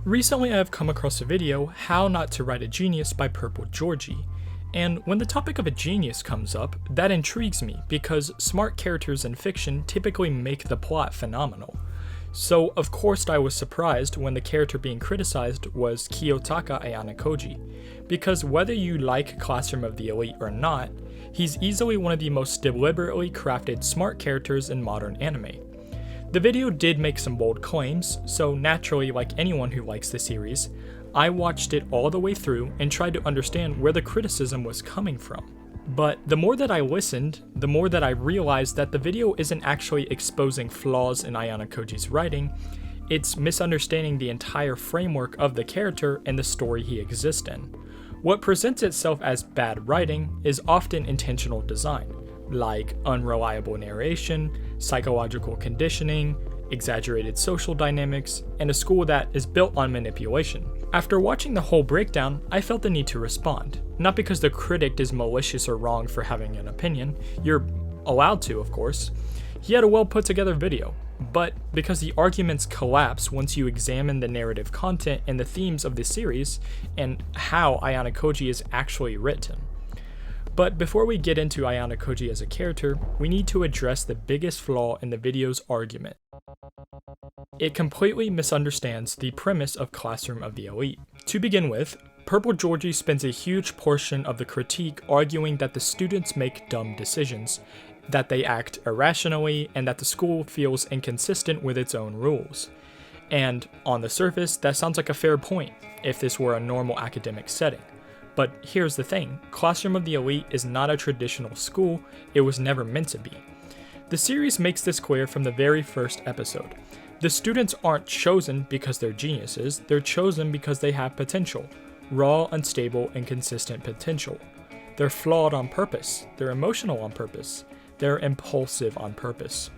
Recently I have come across a video, How Not to Write a Genius by Purple Georgie, and when the topic of a genius comes up, that intrigues me because smart characters in fiction typically make the plot phenomenal. So of course I was surprised when the character being criticized was Kiyotaka Ayana Koji, because whether you like Classroom of the Elite or not, he's easily one of the most deliberately crafted smart characters in modern anime. The video did make some bold claims, so naturally, like anyone who likes the series, I watched it all the way through and tried to understand where the criticism was coming from. But the more that I listened, the more that I realized that the video isn't actually exposing flaws in Ayana Koji's writing, it's misunderstanding the entire framework of the character and the story he exists in. What presents itself as bad writing is often intentional design, like unreliable narration, psychological conditioning, exaggerated social dynamics, and a school that is built on manipulation. After watching the whole breakdown, I felt the need to respond, not because the critic is malicious or wrong for having an opinion, you're allowed to, of course. He had a well put together video, but because the arguments collapse once you examine the narrative content and the themes of the series and how Ayana Koji is actually written. But before we get into Ayana Koji as a character, we need to address the biggest flaw in the video's argument. It completely misunderstands the premise of Classroom of the Elite. To begin with, Purple Georgie spends a huge portion of the critique arguing that the students make dumb decisions, that they act irrationally, and that the school feels inconsistent with its own rules. And on the surface, that sounds like a fair point if this were a normal academic setting. But here's the thing, Classroom of the Elite is not a traditional school, it was never meant to be. The series makes this clear from the very first episode. The students aren't chosen because they're geniuses, they're chosen because they have potential. Raw, unstable, inconsistent potential. They're flawed on purpose, they're emotional on purpose, they're impulsive on purpose.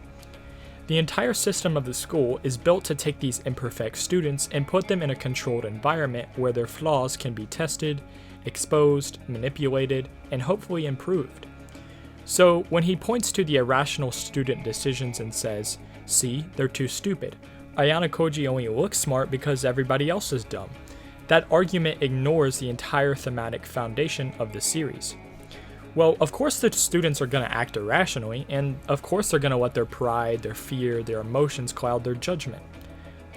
The entire system of the school is built to take these imperfect students and put them in a controlled environment where their flaws can be tested, exposed, manipulated, and hopefully improved. So when he points to the irrational student decisions and says, "See, they're too stupid. Ayana Koji only looks smart because everybody else is dumb," that argument ignores the entire thematic foundation of the series. Well, of course the students are going to act irrationally, and of course they're going to let their pride, their fear, their emotions cloud their judgment.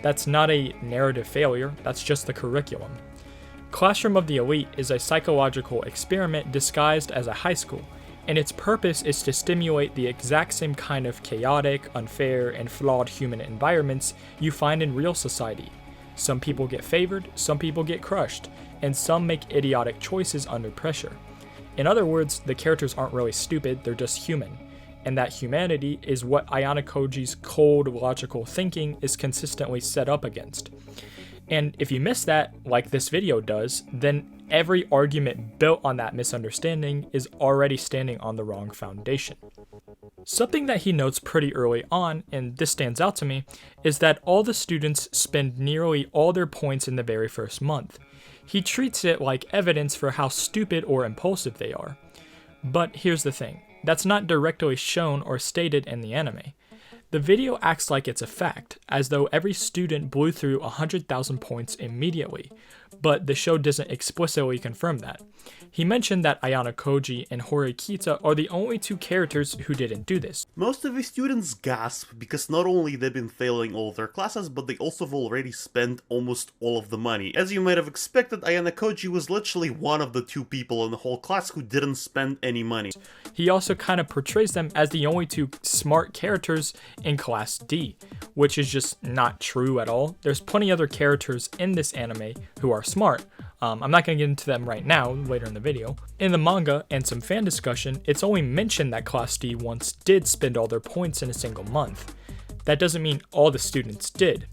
That's not a narrative failure, that's just the curriculum. Classroom of the Elite is a psychological experiment disguised as a high school, and its purpose is to stimulate the exact same kind of chaotic, unfair, and flawed human environments you find in real society. Some people get favored, some people get crushed, and some make idiotic choices under pressure. In other words, the characters aren't really stupid, they're just human, and that humanity is what Ayana Koji's cold, logical thinking is consistently set up against. And if you miss that, like this video does, then every argument built on that misunderstanding is already standing on the wrong foundation. Something that he notes pretty early on, and this stands out to me, is that all the students spend nearly all their points in the very first month. He treats it like evidence for how stupid or impulsive they are. But here's the thing, that's not directly shown or stated in the anime. The video acts like it's a fact, as though every student blew through 100,000 points immediately, but the show doesn't explicitly confirm that. He mentioned that Ayana Koji and Horikita are the only two characters who didn't do this. Most of the students gasp because not only they've been failing all of their classes, but they also have already spent almost all of the money. As you might have expected, Ayana Koji was literally one of the two people in the whole class who didn't spend any money. He also kind of portrays them as the only two smart characters in Class D, which is just not true at all. There's plenty other characters in this anime who are smart. I'm not going to get into them right now, later in the video. In the manga and some fan discussion, it's only mentioned that Class D once did spend all their points in a single month. That doesn't mean all the students did.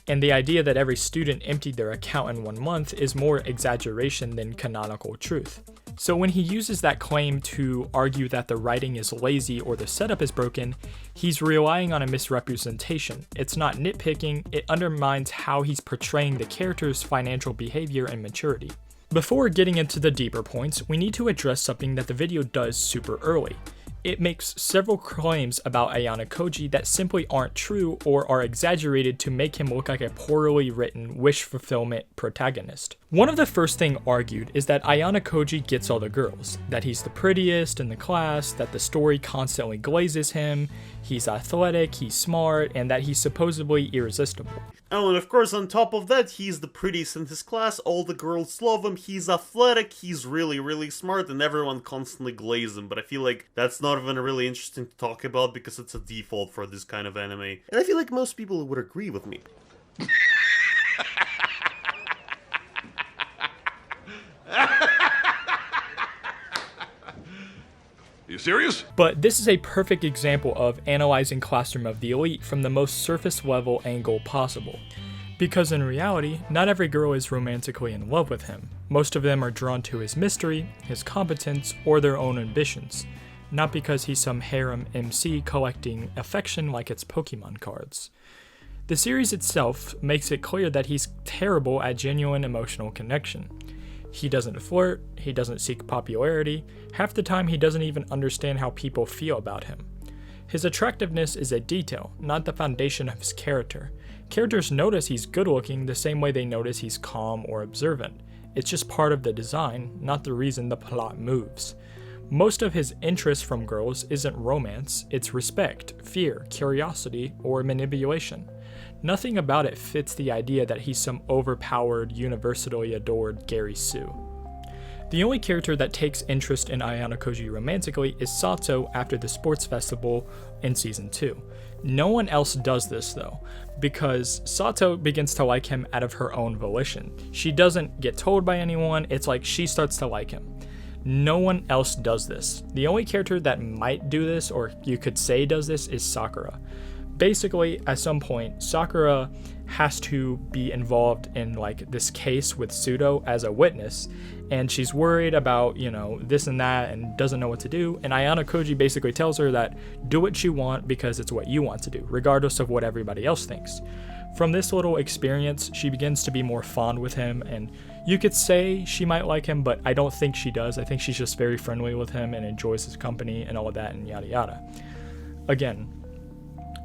And the idea that every student emptied their account in 1 month is more exaggeration than canonical truth. So when he uses that claim to argue that the writing is lazy or the setup is broken, he's relying on a misrepresentation. It's not nitpicking, it undermines how he's portraying the character's financial behavior and maturity. Before getting into the deeper points, we need to address something that the video does super early. It makes several claims about Ayano Koji that simply aren't true or are exaggerated to make him look like a poorly written wish fulfillment protagonist. One of the first things argued is that Ayano Koji gets all the girls, that he's the prettiest in the class, that the story constantly glazes him, he's athletic, he's smart, and that he's supposedly irresistible. Oh, and of course, on top of that, he's the prettiest in his class, all the girls love him, he's athletic, he's really, really smart, and everyone constantly glazes him, but I feel like that's not even really interesting to talk about because it's a default for this kind of anime. And I feel like most people would agree with me. You serious? But this is a perfect example of analyzing Classroom of the Elite from the most surface level angle possible. Because in reality, not every girl is romantically in love with him. Most of them are drawn to his mystery, his competence, or their own ambitions. Not because he's some harem MC collecting affection like it's Pokemon cards. The series itself makes it clear that he's terrible at genuine emotional connection. He doesn't flirt, he doesn't seek popularity, half the time he doesn't even understand how people feel about him. His attractiveness is a detail, not the foundation of his character. Characters notice he's good looking the same way they notice he's calm or observant. It's just part of the design, not the reason the plot moves. Most of his interest from girls isn't romance, it's respect, fear, curiosity, or manipulation. Nothing about it fits the idea that he's some overpowered, universally adored Gary Sue. The only character that takes interest in Ayano Koji romantically is Sato after the sports festival in season 2. No one else does this though, because Sato begins to like him out of her own volition. She doesn't get told by anyone, it's like she starts to like him. No one else does this. The only character that might do this, or you could say does this, is Sakura. Basically, at some point, Sakura has to be involved in like this case with Pseudo as a witness, and she's worried about, this and that, and doesn't know what to do, and Ayano Koji basically tells her that do what you want because it's what you want to do, regardless of what everybody else thinks. From this little experience, she begins to be more fond with him, and you could say she might like him, but I don't think she does. I think she's just very friendly with him and enjoys his company and all of that and yada yada. Again,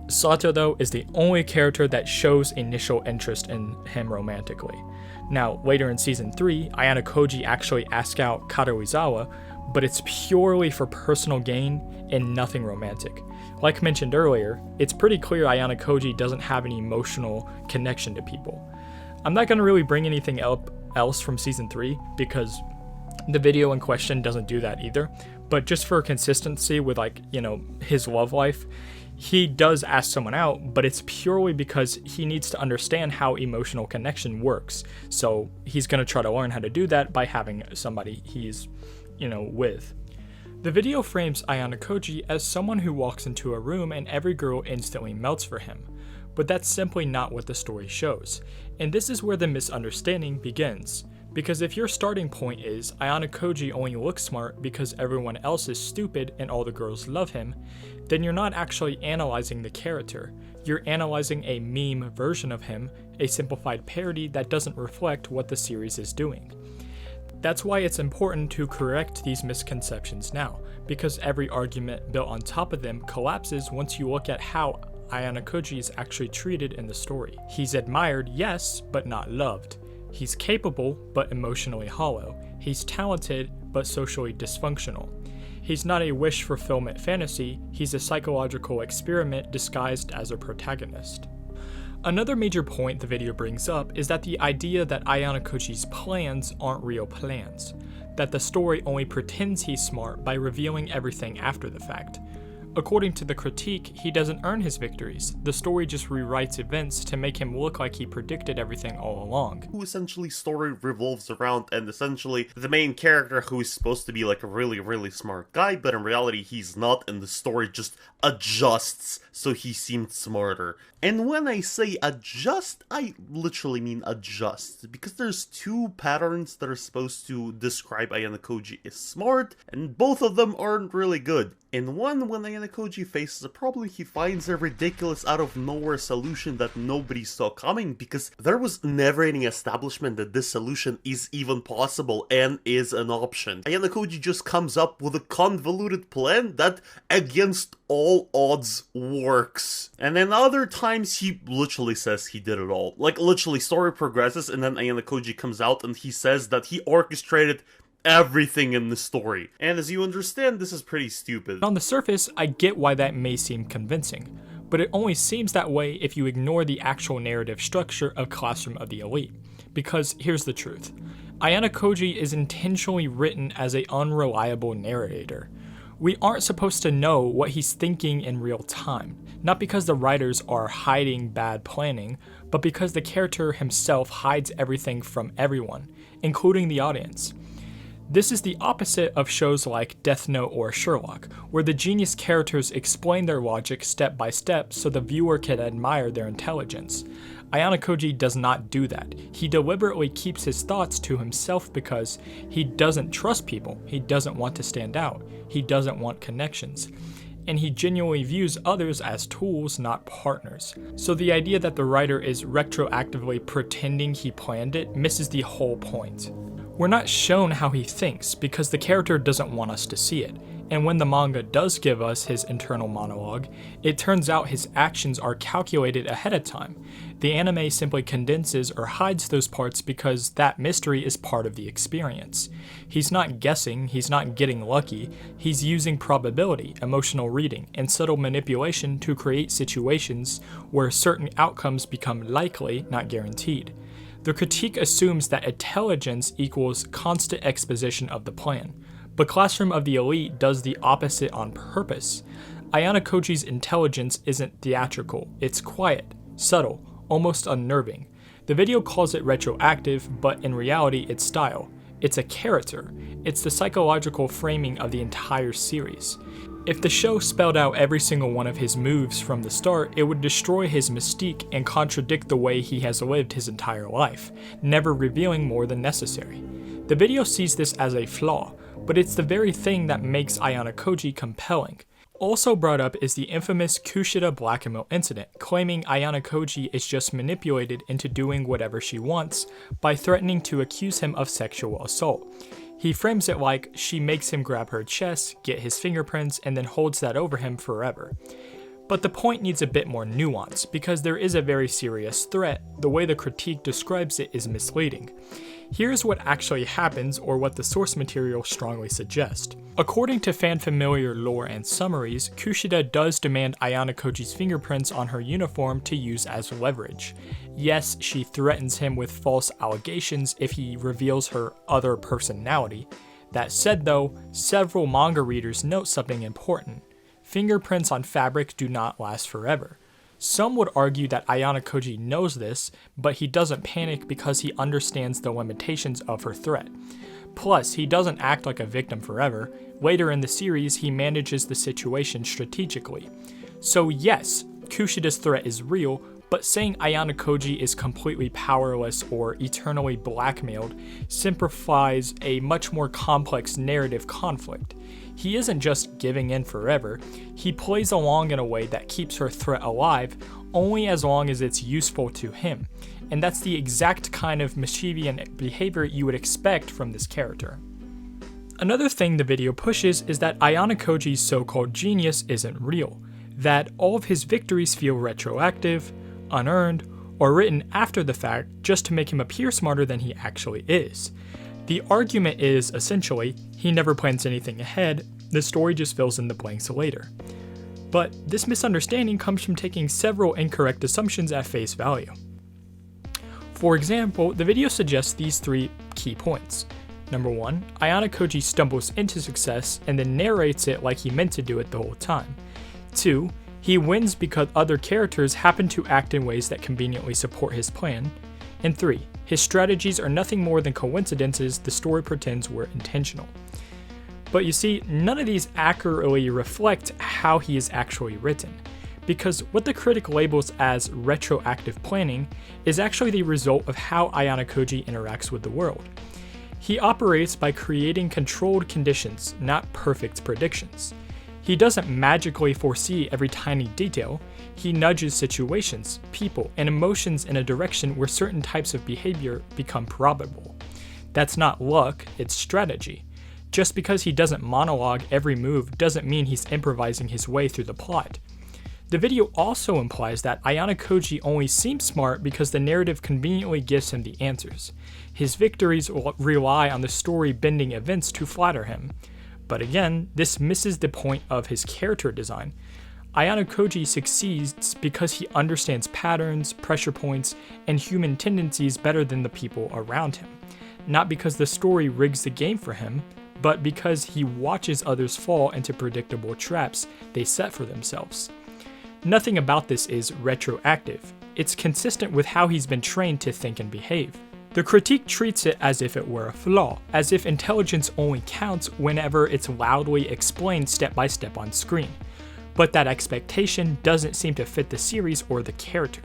Sato, though, is the only character that shows initial interest in him romantically. Now, later in Season 3, Ayano Koji actually asks out Karuizawa, but it's purely for personal gain and nothing romantic. Like mentioned earlier, it's pretty clear Ayano Koji doesn't have an emotional connection to people. I'm not going to really bring anything else from Season 3, because the video in question doesn't do that either, but just for consistency with his love life, he does ask someone out, but it's purely because he needs to understand how emotional connection works. So he's going to try to learn how to do that by having somebody he's, with. The video frames Ayano Koji as someone who walks into a room and every girl instantly melts for him. But that's simply not what the story shows. And this is where the misunderstanding begins. Because if your starting point is Ayano Koji only looks smart because everyone else is stupid and all the girls love him, then you're not actually analyzing the character. You're analyzing a meme version of him, a simplified parody that doesn't reflect what the series is doing. That's why it's important to correct these misconceptions now, because every argument built on top of them collapses once you look at how Ayano Koji is actually treated in the story. He's admired, yes, but not loved. He's capable, but emotionally hollow. He's talented, but socially dysfunctional. He's not a wish fulfillment fantasy, he's a psychological experiment disguised as a protagonist. Another major point the video brings up is that the idea that Ayano Koji's plans aren't real plans, that the story only pretends he's smart by revealing everything after the fact. According to the critique, he doesn't earn his victories. The story just rewrites events to make him look like he predicted everything all along. Who essentially story revolves around, and essentially the main character who is supposed to be like a really, really smart guy, but in reality he's not, and the story just adjusts so he seemed smarter. And when I say adjust, I literally mean adjust, because there's two patterns that are supposed to describe Ayano Koji as smart, and both of them aren't really good. In one, when Ayanokoji faces a problem, he finds a ridiculous out-of-nowhere solution that nobody saw coming, because there was never any establishment that this solution is even possible and is an option. Ayanokoji just comes up with a convoluted plan that, against all odds, works. And then other times he literally says he did it all. Like, literally, story progresses and then Ayanokoji comes out and he says that he orchestrated everything in the story. And as you understand, this is pretty stupid. On the surface, I get why that may seem convincing, but it only seems that way if you ignore the actual narrative structure of Classroom of the Elite. Because here's the truth. Ayanokoji is intentionally written as an unreliable narrator. We aren't supposed to know what he's thinking in real time, not because the writers are hiding bad planning, but because the character himself hides everything from everyone, including the audience. This is the opposite of shows like Death Note or Sherlock, where the genius characters explain their logic step by step so the viewer can admire their intelligence. Ayanokoji does not do that. He deliberately keeps his thoughts to himself because he doesn't trust people, he doesn't want to stand out, he doesn't want connections, and he genuinely views others as tools, not partners. So the idea that the writer is retroactively pretending he planned it misses the whole point. We're not shown how he thinks because the character doesn't want us to see it, and when the manga does give us his internal monologue, it turns out his actions are calculated ahead of time. The anime simply condenses or hides those parts because that mystery is part of the experience. He's not guessing, he's not getting lucky, he's using probability, emotional reading, and subtle manipulation to create situations where certain outcomes become likely, not guaranteed. The critique assumes that intelligence equals constant exposition of the plan, but Classroom of the Elite does the opposite on purpose. Ayanokoji's intelligence isn't theatrical, it's quiet, subtle, almost unnerving. The video calls it retroactive, but in reality it's style. It's a character. It's the psychological framing of the entire series. If the show spelled out every single one of his moves from the start, it would destroy his mystique and contradict the way he has lived his entire life, never revealing more than necessary. The video sees this as a flaw, but it's the very thing that makes Ayanokoji compelling. Also brought up is the infamous Kushida black and milk incident, claiming Ayanokoji is just manipulated into doing whatever she wants by threatening to accuse him of sexual assault. He frames it like she makes him grab her chest, get his fingerprints, and then holds that over him forever. But the point needs a bit more nuance, because there is a very serious threat. The way the critique describes it is misleading. Here's what actually happens, or what the source material strongly suggests. According to fan-familiar lore and summaries, Kushida does demand Ayanokoji's fingerprints on her uniform to use as leverage. Yes, she threatens him with false allegations if he reveals her other personality. That said though, several manga readers note something important. Fingerprints on fabric do not last forever. Some would argue that Ayanokoji knows this, but he doesn't panic because he understands the limitations of her threat. Plus, he doesn't act like a victim forever. Later in the series, he manages the situation strategically. So yes, Kushida's threat is real, but saying Ayanokoji is completely powerless or eternally blackmailed simplifies a much more complex narrative conflict. He isn't just giving in forever, he plays along in a way that keeps her threat alive only as long as it's useful to him, and that's the exact kind of mischievous behavior you would expect from this character. Another thing the video pushes is that Ayanokoji's so-called genius isn't real, that all of his victories feel retroactive, unearned, or written after the fact just to make him appear smarter than he actually is. The argument is, essentially, he never plans anything ahead, the story just fills in the blanks later. But this misunderstanding comes from taking several incorrect assumptions at face value. For example, the video suggests these 3 key points. Number 1, Ayanokoji stumbles into success and then narrates it like he meant to do it the whole time. 2, he wins because other characters happen to act in ways that conveniently support his plan. And 3, his strategies are nothing more than coincidences the story pretends were intentional. But you see, none of these accurately reflect how he is actually written, because what the critic labels as retroactive planning is actually the result of how Ayanokoji interacts with the world. He operates by creating controlled conditions, not perfect predictions. He doesn't magically foresee every tiny detail. He nudges situations, people, and emotions in a direction where certain types of behavior become probable. That's not luck, it's strategy. Just because he doesn't monologue every move doesn't mean he's improvising his way through the plot. The video also implies that Ayano Koji only seems smart because the narrative conveniently gives him the answers. His victories rely on the story-bending events to flatter him. But again, this misses the point of his character design. Ayano Koji succeeds because he understands patterns, pressure points, and human tendencies better than the people around him. Not because the story rigs the game for him, but because he watches others fall into predictable traps they set for themselves. Nothing about this is retroactive. It's consistent with how he's been trained to think and behave. The critique treats it as if it were a flaw, as if intelligence only counts whenever it's loudly explained step by step on screen. But that expectation doesn't seem to fit the series or the character.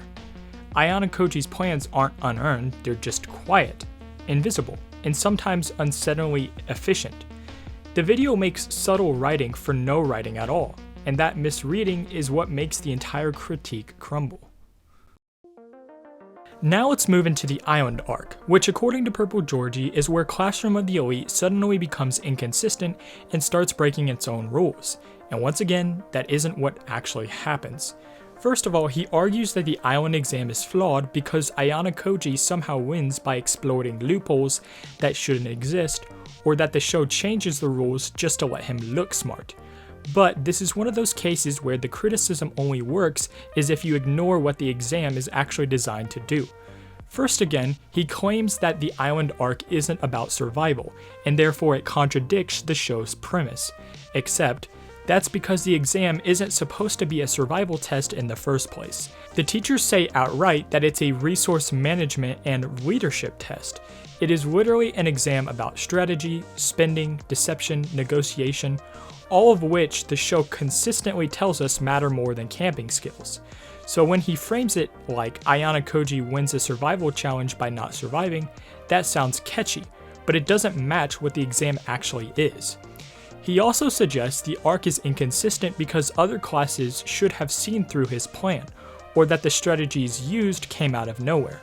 Ayano Koji's plans aren't unearned, they're just quiet, invisible, and sometimes unsettlingly efficient. The video makes subtle writing for no writing at all, and that misreading is what makes the entire critique crumble. Now let's move into the island arc, which according to Purple Georgie is where Classroom of the Elite suddenly becomes inconsistent and starts breaking its own rules. And once again, that isn't what actually happens. First of all, he argues that the island exam is flawed because Ayano Koji somehow wins by exploiting loopholes that shouldn't exist, or that the show changes the rules just to let him look smart. But this is one of those cases where the criticism only works is if you ignore what the exam is actually designed to do. First again, he claims that the island arc isn't about survival, and therefore it contradicts the show's premise. Except, that's because the exam isn't supposed to be a survival test in the first place. The teachers say outright that it's a resource management and leadership test. It is literally an exam about strategy, spending, deception, negotiation, all of which the show consistently tells us matter more than camping skills. So when he frames it like Ayano Koji wins a survival challenge by not surviving, that sounds catchy, but it doesn't match what the exam actually is. He also suggests the arc is inconsistent because other classes should have seen through his plan, or that the strategies used came out of nowhere.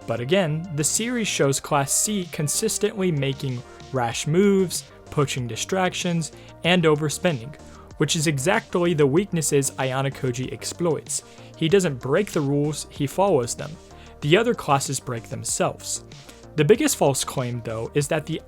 But again, the series shows Class C consistently making rash moves, pushing distractions, and overspending, which is exactly the weaknesses Ayano Koji exploits. He doesn't break the rules, he follows them. The other classes break themselves. The biggest false claim, though, is that the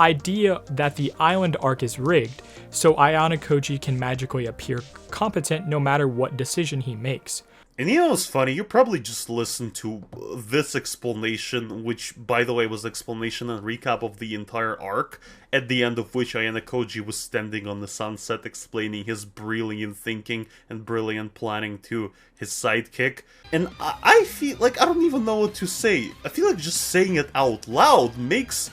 idea that the island arc is rigged, so Ayano Koji can magically appear competent no matter what decision he makes. And you know what's funny? You probably just listened to this explanation, which, by the way, was explanation and recap of the entire arc, at the end of which Ayano Koji was standing on the sunset explaining his brilliant thinking and brilliant planning to his sidekick. And I feel like I don't even know what to say. I feel like just saying it out loud makes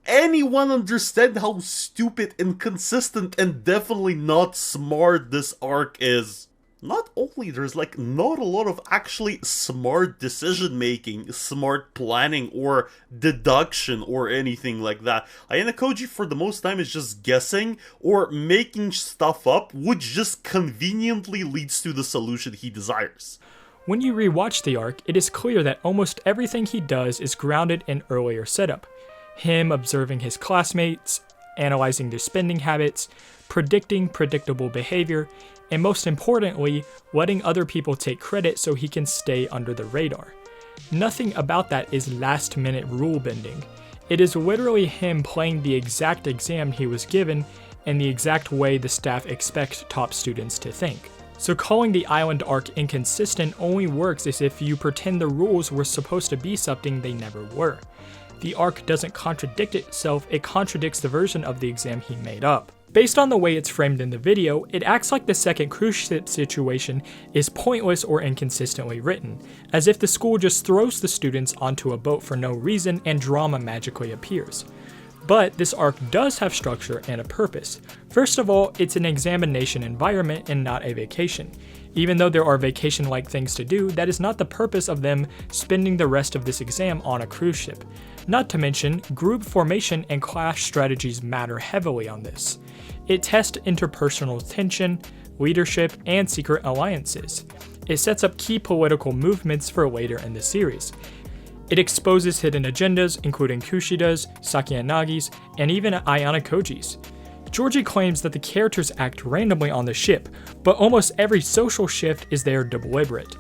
anyone understand how stupid, inconsistent, and definitely not smart this arc is. Not only there's like not a lot of actually smart decision making, smart planning, or deduction, or anything like that. Ayano Koji for the most time is just guessing or making stuff up, which just conveniently leads to the solution he desires. When you rewatch the arc, it is clear that almost everything he does is grounded in earlier setup. Him observing his classmates, analyzing their spending habits, predicting predictable behavior, and most importantly, letting other people take credit so he can stay under the radar. Nothing about that is last-minute rule bending. It is literally him playing the exact exam he was given and the exact way the staff expects top students to think. So calling the island arc inconsistent only works as if you pretend the rules were supposed to be something they never were. The arc doesn't contradict itself, it contradicts the version of the exam he made up. Based on the way it's framed in the video, it acts like the second cruise ship situation is pointless or inconsistently written, as if the school just throws the students onto a boat for no reason and drama magically appears. But this arc does have structure and a purpose. First of all, it's an examination environment and not a vacation. Even though there are vacation-like things to do, that is not the purpose of them spending the rest of this exam on a cruise ship. Not to mention, group formation and class strategies matter heavily on this. It tests interpersonal tension, leadership, and secret alliances. It sets up key political movements for later in the series. It exposes hidden agendas, including Kushida's, Sakiyanagi's, and even Ayano Koji's. Georgie claims that the characters act randomly on the ship, but almost every social shift is there deliberate.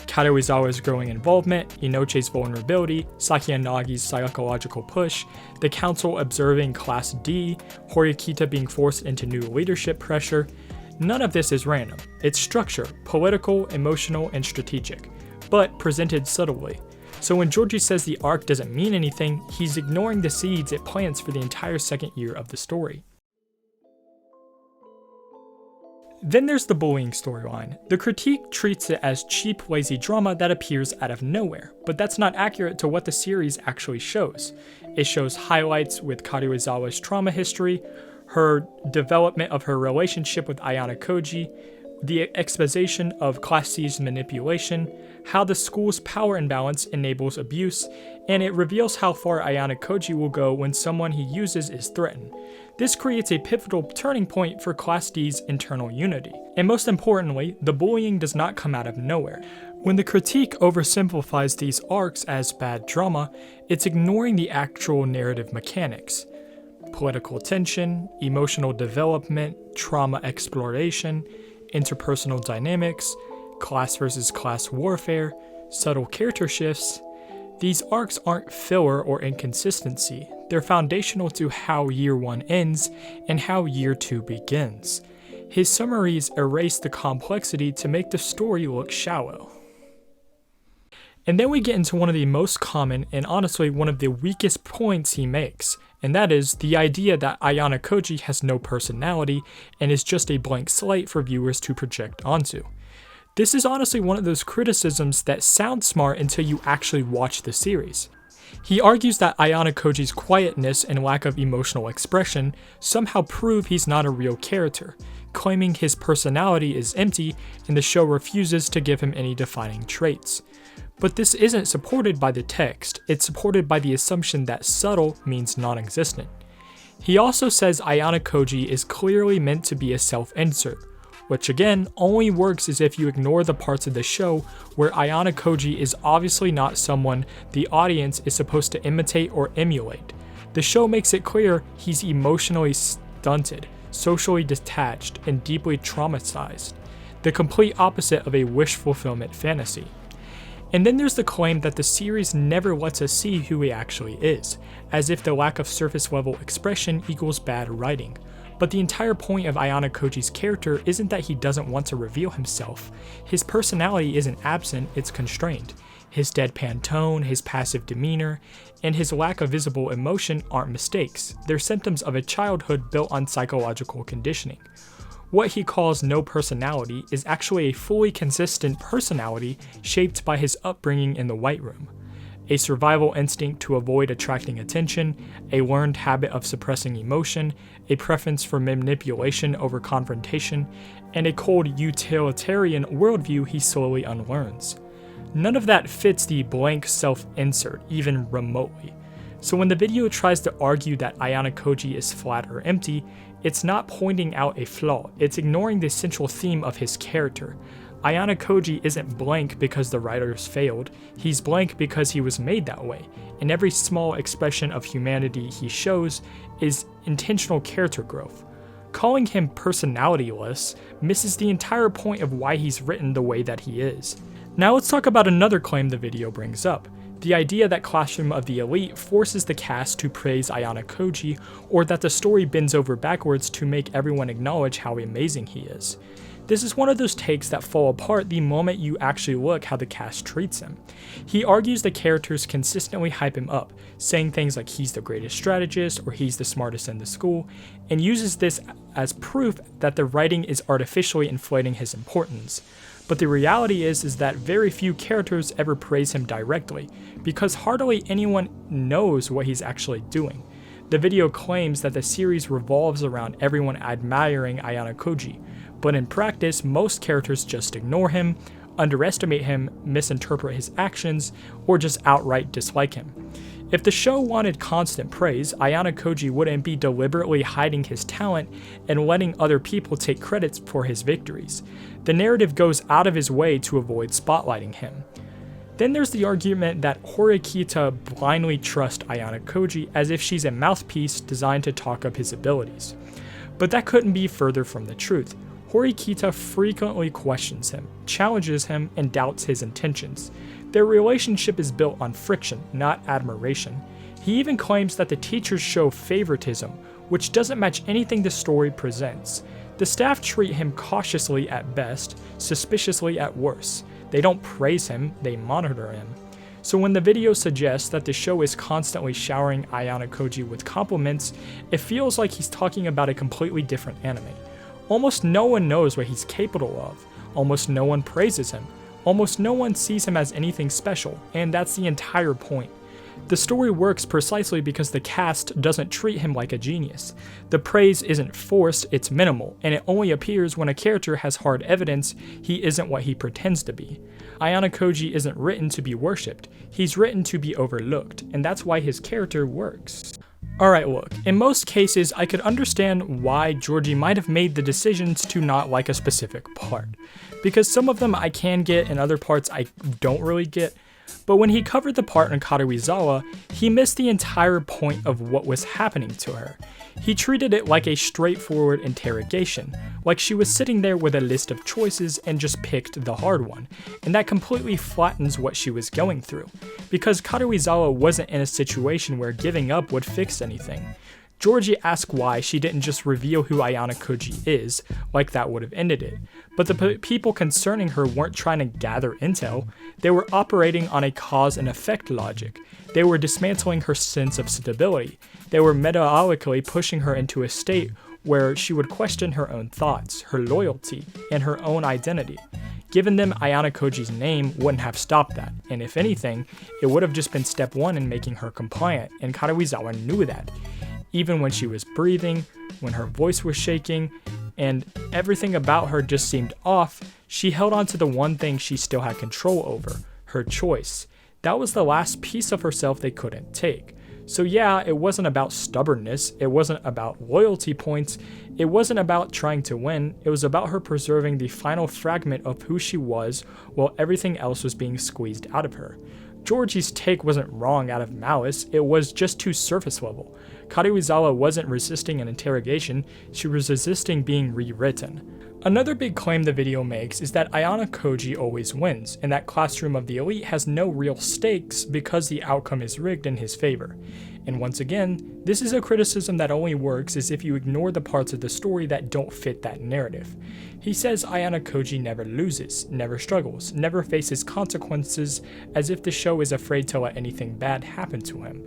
Karuizawa's growing involvement, Inoche's vulnerability, Sakiyanagi's psychological push, the council observing Class D, Horikita being forced into new leadership pressure. None of this is random. It's structured, political, emotional, and strategic, but presented subtly. So when Georgie says the arc doesn't mean anything, he's ignoring the seeds it plants for the entire second year of the story. Then there's the bullying storyline. The critique treats it as cheap, lazy drama that appears out of nowhere, but that's not accurate to what the series actually shows. It shows highlights with Karuizawa's trauma history, her development of her relationship with Ayano Koji, the exposition of Class C's manipulation, how the school's power imbalance enables abuse, and it reveals how far Ayano Koji will go when someone he uses is threatened. This creates a pivotal turning point for Class D's internal unity. And most importantly, the bullying does not come out of nowhere. When the critique oversimplifies these arcs as bad drama, it's ignoring the actual narrative mechanics. Political tension, emotional development, trauma exploration, interpersonal dynamics, class versus class warfare, subtle character shifts. These arcs aren't filler or inconsistency, they're foundational to how year 1 ends and how year 2 begins. His summaries erase the complexity to make the story look shallow. And then we get into one of the most common and honestly one of the weakest points he makes, and that is the idea that Ayano Koji has no personality and is just a blank slate for viewers to project onto. This is honestly one of those criticisms that sound smart until you actually watch the series. He argues that Ayano Koji's quietness and lack of emotional expression somehow prove he's not a real character, claiming his personality is empty and the show refuses to give him any defining traits. But this isn't supported by the text, it's supported by the assumption that subtle means non-existent. He also says Ayano Koji is clearly meant to be a self-insert, which again only works as if you ignore the parts of the show where Ayano Koji is obviously not someone the audience is supposed to imitate or emulate. The show makes it clear he's emotionally stunted, socially detached, and deeply traumatized, the complete opposite of a wish fulfillment fantasy. And then there's the claim that the series never lets us see who he actually is, as if the lack of surface level expression equals bad writing. But the entire point of Ayano Koji's character isn't that he doesn't want to reveal himself. His personality isn't absent, it's constrained. His deadpan tone, his passive demeanor, and his lack of visible emotion aren't mistakes. They're symptoms of a childhood built on psychological conditioning. What he calls no personality is actually a fully consistent personality shaped by his upbringing in the White Room. A survival instinct to avoid attracting attention, a learned habit of suppressing emotion, a preference for manipulation over confrontation, and a cold utilitarian worldview he slowly unlearns. None of that fits the blank self-insert, even remotely. So when the video tries to argue that Ayano Koji is flat or empty, it's not pointing out a flaw, it's ignoring the central theme of his character. Ayano Koji isn't blank because the writers failed, he's blank because he was made that way, and every small expression of humanity he shows is intentional character growth. Calling him personalityless misses the entire point of why he's written the way that he is. Now let's talk about another claim the video brings up. The idea that Classroom of the Elite forces the cast to praise Ayano Koji, or that the story bends over backwards to make everyone acknowledge how amazing he is. This is one of those takes that fall apart the moment you actually look how the cast treats him. He argues the characters consistently hype him up, saying things like he's the greatest strategist or he's the smartest in the school, and uses this as proof that the writing is artificially inflating his importance. But the reality is that very few characters ever praise him directly, because hardly anyone knows what he's actually doing. The video claims that the series revolves around everyone admiring Ayano Koji, but in practice, most characters just ignore him, underestimate him, misinterpret his actions, or just outright dislike him. If the show wanted constant praise, Ayano Koji wouldn't be deliberately hiding his talent and letting other people take credit for his victories. The narrative goes out of his way to avoid spotlighting him. Then there's the argument that Horikita blindly trusts Ayano Koji as if she's a mouthpiece designed to talk up his abilities. But that couldn't be further from the truth. Horikita frequently questions him, challenges him, and doubts his intentions. Their relationship is built on friction, not admiration. He even claims that the teachers show favoritism, which doesn't match anything the story presents. The staff treat him cautiously at best, suspiciously at worst. They don't praise him, they monitor him. So when the video suggests that the show is constantly showering Ayano Koji with compliments, it feels like he's talking about a completely different anime. Almost no one knows what he's capable of. Almost no one praises him. Almost no one sees him as anything special, and that's the entire point. The story works precisely because the cast doesn't treat him like a genius. The praise isn't forced, it's minimal, and it only appears when a character has hard evidence he isn't what he pretends to be. Ayano Koji isn't written to be worshipped, he's written to be overlooked, and that's why his character works. Alright, look, in most cases I could understand why Georgie might have made the decisions to not like a specific part, because some of them I can get and other parts I don't really get. But when he covered the part in Karuizawa, he missed the entire point of what was happening to her. He treated it like a straightforward interrogation, like she was sitting there with a list of choices and just picked the hard one, and that completely flattens what she was going through, because Karuizawa wasn't in a situation where giving up would fix anything. Georgie asked why she didn't just reveal who Ayano Koji is, like that would have ended it. But the people concerning her weren't trying to gather intel, they were operating on a cause and effect logic. They were dismantling her sense of stability. They were metabolically pushing her into a state where she would question her own thoughts, her loyalty, and her own identity. Giving them Ayano Koji's name wouldn't have stopped that, and if anything, it would have just been step one in making her compliant, and Karuizawa knew that. Even when she was breathing, when her voice was shaking, and everything about her just seemed off, she held on to the one thing she still had control over, her choice. That was the last piece of herself they couldn't take. So yeah, it wasn't about stubbornness, it wasn't about loyalty points, it wasn't about trying to win, it was about her preserving the final fragment of who she was while everything else was being squeezed out of her. Georgie's take wasn't wrong out of malice, it was just too surface level. Karuizawa wasn't resisting an interrogation, she was resisting being rewritten. Another big claim the video makes is that Ayano Koji always wins, and that Classroom of the Elite has no real stakes because the outcome is rigged in his favor. And once again, this is a criticism that only works as if you ignore the parts of the story that don't fit that narrative. He says Ayano Koji never loses, never struggles, never faces consequences, as if the show is afraid to let anything bad happen to him.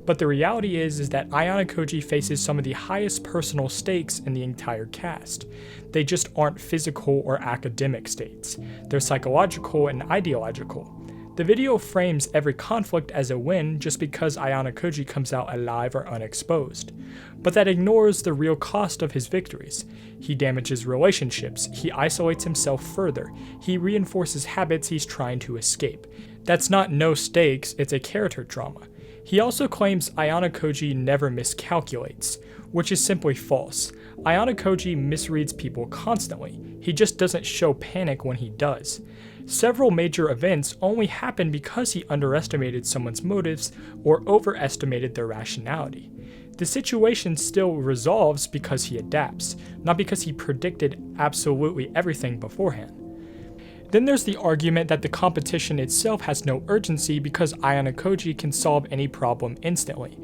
But the reality is that Ayano Koji faces some of the highest personal stakes in the entire cast. They just aren't physical or academic states. They're psychological and ideological. The video frames every conflict as a win just because Ayano Koji comes out alive or unexposed. But that ignores the real cost of his victories. He damages relationships, he isolates himself further, he reinforces habits he's trying to escape. That's not no stakes, it's a character drama. He also claims Ayano Koji never miscalculates, which is simply false. Ayano Koji misreads people constantly, he just doesn't show panic when he does. Several major events only happen because he underestimated someone's motives or overestimated their rationality. The situation still resolves because he adapts, not because he predicted absolutely everything beforehand. Then there's the argument that the competition itself has no urgency because Ayano Koji can solve any problem instantly.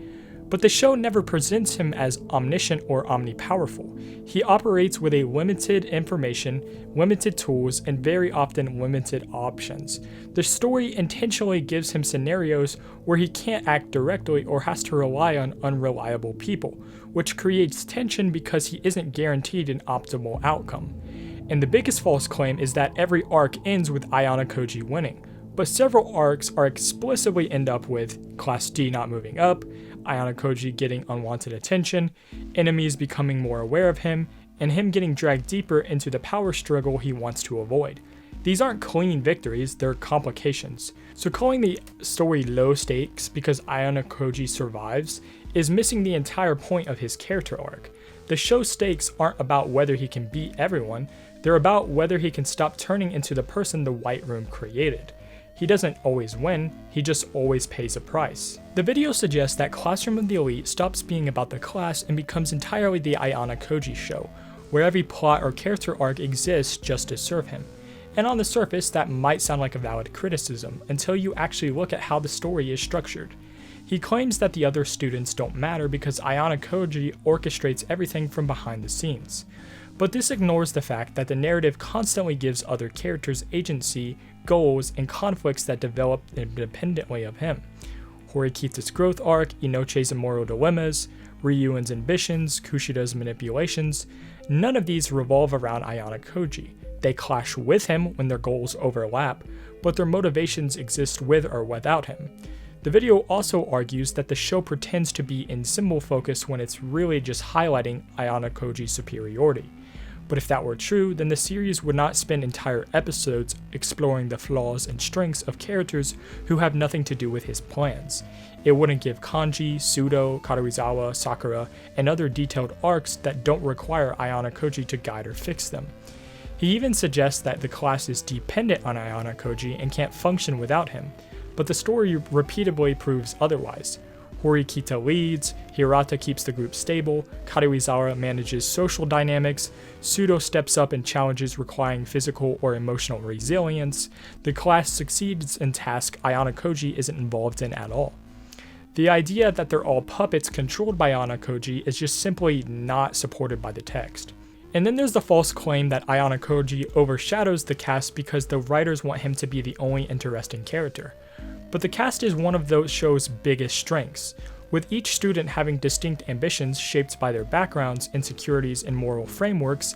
But the show never presents him as omniscient or omnipowerful. He operates with a limited information, limited tools, and very often limited options. The story intentionally gives him scenarios where he can't act directly or has to rely on unreliable people, which creates tension because he isn't guaranteed an optimal outcome. And the biggest false claim is that every arc ends with Ayano Koji winning, but several arcs are explicitly end up with Class D not moving up, Ayano Koji getting unwanted attention, enemies becoming more aware of him, and him getting dragged deeper into the power struggle he wants to avoid. These aren't clean victories, they're complications. So calling the story low stakes because Ayano Koji survives is missing the entire point of his character arc. The show's stakes aren't about whether he can beat everyone, they're about whether he can stop turning into the person the White Room created. He doesn't always win, he just always pays a price. The video suggests that Classroom of the Elite stops being about the class and becomes entirely the Ayano Koji show, where every plot or character arc exists just to serve him. And on the surface, that might sound like a valid criticism, until you actually look at how the story is structured. He claims that the other students don't matter because Ayano Koji orchestrates everything from behind the scenes. But this ignores the fact that the narrative constantly gives other characters agency, goals, and conflicts that develop independently of him. Horikita's growth arc, Inoche's immoral dilemmas, Ryuen's ambitions, Kushida's manipulations, none of these revolve around Ayano Koji. They clash with him when their goals overlap, but their motivations exist with or without him. The video also argues that the show pretends to be in symbol focus when it's really just highlighting Ayano Koji's superiority. But if that were true, then the series would not spend entire episodes exploring the flaws and strengths of characters who have nothing to do with his plans. It wouldn't give Kanji, Sudo, Karuizawa, Sakura, and other detailed arcs that don't require Ayano Koji to guide or fix them. He even suggests that the class is dependent on Ayano Koji and can't function without him, but the story repeatedly proves otherwise. Horikita leads, Hirata keeps the group stable, Karuizawa manages social dynamics, Sudo steps up in challenges requiring physical or emotional resilience, the class succeeds in tasks Ayano Koji isn't involved in at all. The idea that they're all puppets controlled by Ayano Koji is just simply not supported by the text. And then there's the false claim that Ayano Koji overshadows the cast because the writers want him to be the only interesting character. But the cast is one of those show's biggest strengths, with each student having distinct ambitions shaped by their backgrounds, insecurities, and moral frameworks.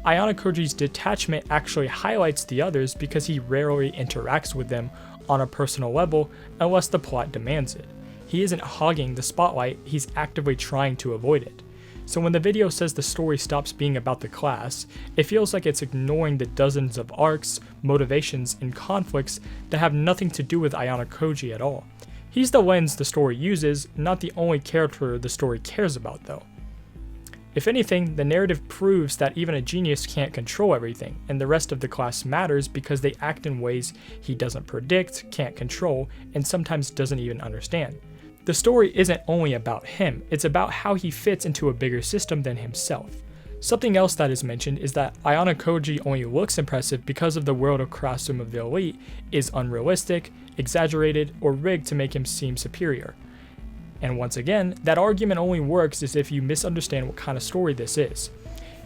Ayano Koji's detachment actually highlights the others because he rarely interacts with them on a personal level unless the plot demands it. He isn't hogging the spotlight, he's actively trying to avoid it. So when the video says the story stops being about the class, it feels like it's ignoring the dozens of arcs, motivations, and conflicts that have nothing to do with Ayano Koji at all. He's the lens the story uses, not the only character the story cares about though. If anything, the narrative proves that even a genius can't control everything, and the rest of the class matters because they act in ways he doesn't predict, can't control, and sometimes doesn't even understand. The story isn't only about him, it's about how he fits into a bigger system than himself. Something else that is mentioned is that Ayano Koji only looks impressive because of the world of Classroom of the Elite is unrealistic, exaggerated, or rigged to make him seem superior. And once again, that argument only works as if you misunderstand what kind of story this is.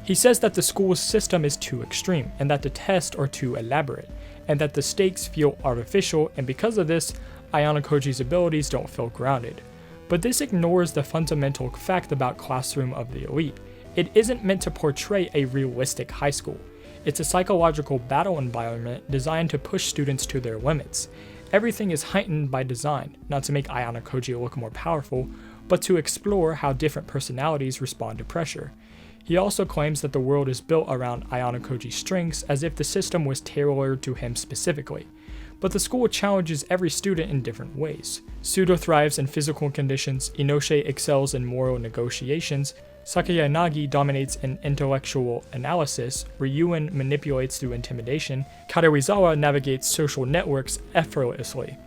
He says that the school's system is too extreme, and that the tests are too elaborate, and that the stakes feel artificial, and because of this, Ayano Koji's abilities don't feel grounded. But this ignores the fundamental fact about Classroom of the Elite. It isn't meant to portray a realistic high school. It's a psychological battle environment designed to push students to their limits. Everything is heightened by design, not to make Ayano Koji look more powerful, but to explore how different personalities respond to pressure. He also claims that the world is built around Ayano Koji's strengths as if the system was tailored to him specifically. But the school challenges every student in different ways. Sudo thrives in physical conditions, Inoche excels in moral negotiations, Sakayanagi dominates in intellectual analysis, Ryuen manipulates through intimidation, Karuizawa navigates social networks effortlessly.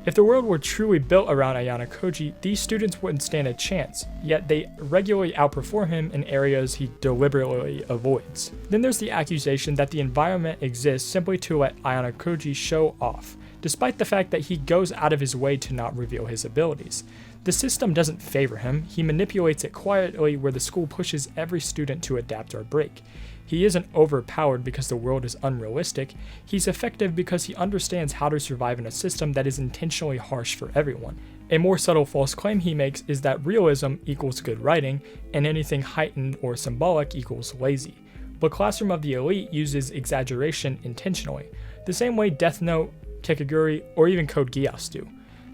If the world were truly built around Ayano Koji, these students wouldn't stand a chance, yet they regularly outperform him in areas he deliberately avoids. Then there's the accusation that the environment exists simply to let Ayano Koji show off, despite the fact that he goes out of his way to not reveal his abilities. The system doesn't favor him, he manipulates it quietly where the school pushes every student to adapt or break. He isn't overpowered because the world is unrealistic, he's effective because he understands how to survive in a system that is intentionally harsh for everyone. A more subtle false claim he makes is that realism equals good writing, and anything heightened or symbolic equals lazy. But Classroom of the Elite uses exaggeration intentionally, the same way Death Note, Kikaguri, or even Code Geass do.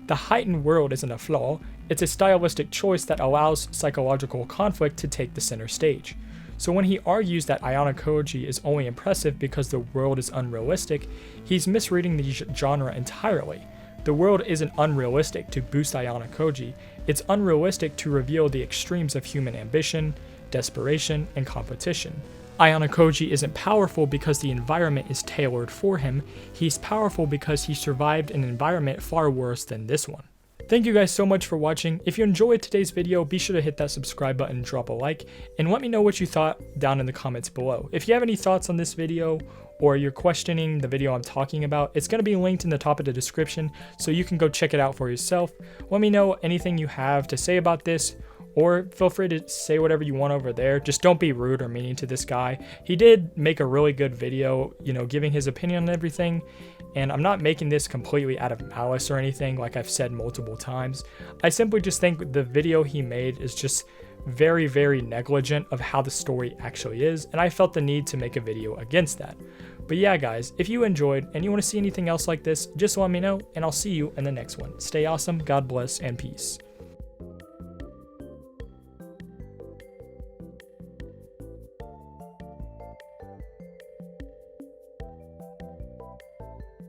The heightened world isn't a flaw, it's a stylistic choice that allows psychological conflict to take the center stage. So when he argues that Ayano Koji is only impressive because the world is unrealistic, he's misreading the genre entirely. The world isn't unrealistic to boost Ayano Koji, it's unrealistic to reveal the extremes of human ambition, desperation, and competition. Ayano Koji isn't powerful because the environment is tailored for him, he's powerful because he survived an environment far worse than this one. Thank you guys so much for watching. If you enjoyed today's video, be sure to hit that subscribe button and drop a like, and let me know what you thought down in the comments below. If you have any thoughts on this video, or you're questioning the video I'm talking about, it's going to be linked in the top of the description, so you can go check it out for yourself. Let me know anything you have to say about this, or feel free to say whatever you want over there. Just don't be rude or mean to this guy. He did make a really good video, giving his opinion on everything, and I'm not making this completely out of malice or anything like I've said multiple times. I simply just think the video he made is just very, very negligent of how the story actually is, and I felt the need to make a video against that. But yeah guys, if you enjoyed and you want to see anything else like this, just let me know, and I'll see you in the next one. Stay awesome, God bless, and peace.